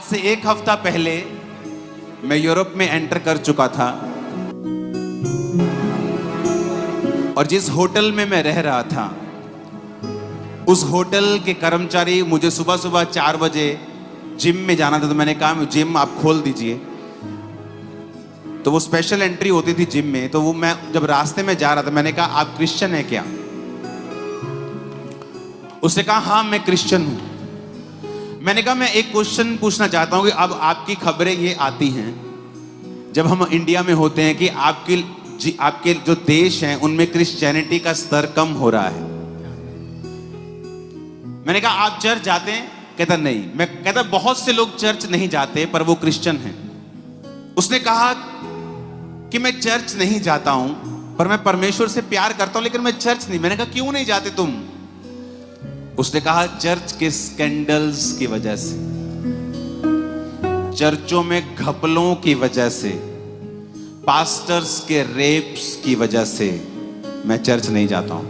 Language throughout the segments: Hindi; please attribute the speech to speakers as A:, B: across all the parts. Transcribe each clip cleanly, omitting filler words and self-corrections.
A: से 1 हफ्ता पहले मैं यूरोप में एंटर कर चुका था और जिस होटल में मैं रह रहा था उस होटल के कर्मचारी मुझे सुबह सुबह 4 बजे जिम में जाना था, तो मैंने कहा जिम आप खोल दीजिए। तो वो स्पेशल एंट्री होती थी जिम में, तो वो मैं जब रास्ते में जा रहा था मैंने कहा आप क्रिश्चियन हैं क्या? उसने कहा हाँ मैं क्रिश्चियन हूं। मैंने कहा मैं एक क्वेश्चन पूछना चाहता हूं कि अब आपकी खबरें ये आती हैं जब हम इंडिया में होते हैं कि आपके जो देश हैं उनमें क्रिश्चियनिटी का स्तर कम हो रहा है। मैंने कहा आप चर्च जाते हैं? कहता नहीं। मैं कहता बहुत से लोग चर्च नहीं जाते पर वो क्रिश्चियन हैं। उसने कहा कि मैं चर्च नहीं जाता हूं पर मैं परमेश्वर से प्यार करता हूं लेकिन मैं चर्च नहीं। मैंने कहा क्यों नहीं जाते तुम? उसने कहा चर्च के स्कैंडल्स की वजह से, चर्चों में घपलों की वजह से, पास्टर्स के रेप्स की वजह से मैं चर्च नहीं जाता हूं।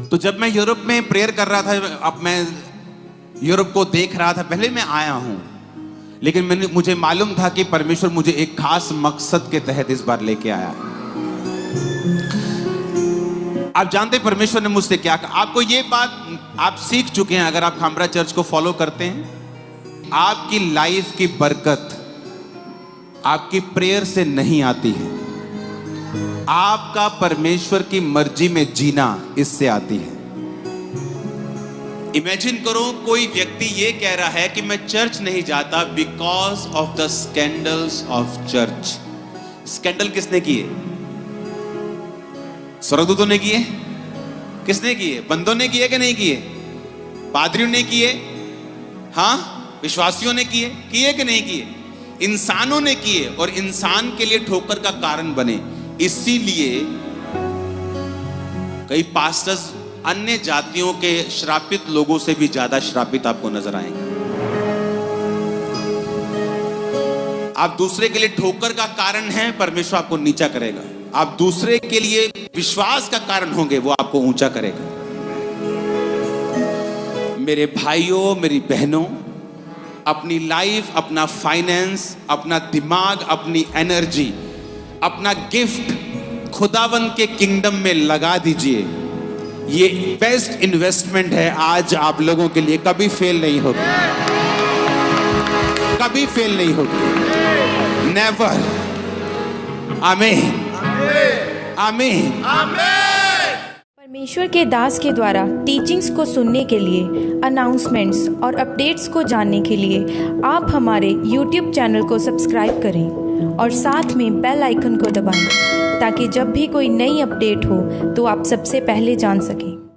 A: तो जब मैं यूरोप में प्रेयर कर रहा था, अब मैं यूरोप को देख रहा था, पहले मैं आया हूं लेकिन मुझे मालूम था कि परमेश्वर मुझे एक खास मकसद के तहत इस बार लेके आया है। आप जानते परमेश्वर ने मुझसे क्या कहा? आपको ये बात आप सीख चुके हैं अगर आप खामरा चर्च को फॉलो करते हैं। आपकी लाइफ की बरकत आपकी प्रेयर से नहीं आती है, आपका परमेश्वर की मर्जी में जीना इससे आती है। इमेजिन करो कोई व्यक्ति ये कह रहा है कि मैं चर्च नहीं जाता because of the scandals of church. Scandal किसने किए? स्वर्गदूतों ने किए? किसने किए? बंदों ने किए कि नहीं किए? पादरियों ने किए? हाँ, विश्वासियों ने किए? किए कि नहीं किए? इंसानों ने किए और इंसान के लिए ठोकर का कारण बने। इसीलिए कई पास्टर्स अन्य जातियों के श्रापित लोगों से भी ज्यादा श्रापित आपको नजर आएंगे। आप दूसरे के लिए ठोकर का कारण हैं, परमेश्वर आपको नीचा करेगा। आप दूसरे के लिए विश्वास का कारण होंगे, वो आपको ऊंचा करेगा। मेरे भाइयों, मेरी बहनों, अपनी लाइफ, अपना फाइनेंस, अपना दिमाग, अपनी एनर्जी, अपना गिफ्ट खुदावंद के किंगडम में लगा दीजिए। ये बेस्ट इन्वेस्टमेंट है आज आप लोगों के लिए, कभी फेल नहीं होगी, कभी फेल नहीं होगी, नेवर। आमीन, आमीन, आमीन।
B: परमेश्वर के दास के द्वारा टीचिंग्स को सुनने के लिए, अनाउंसमेंट्स और अपडेट्स को जानने के लिए आप हमारे YouTube चैनल को सब्सक्राइब करें और साथ में बेल आइकन को दबाएं ताकि जब भी कोई नई अपडेट हो तो आप सबसे पहले जान सकें।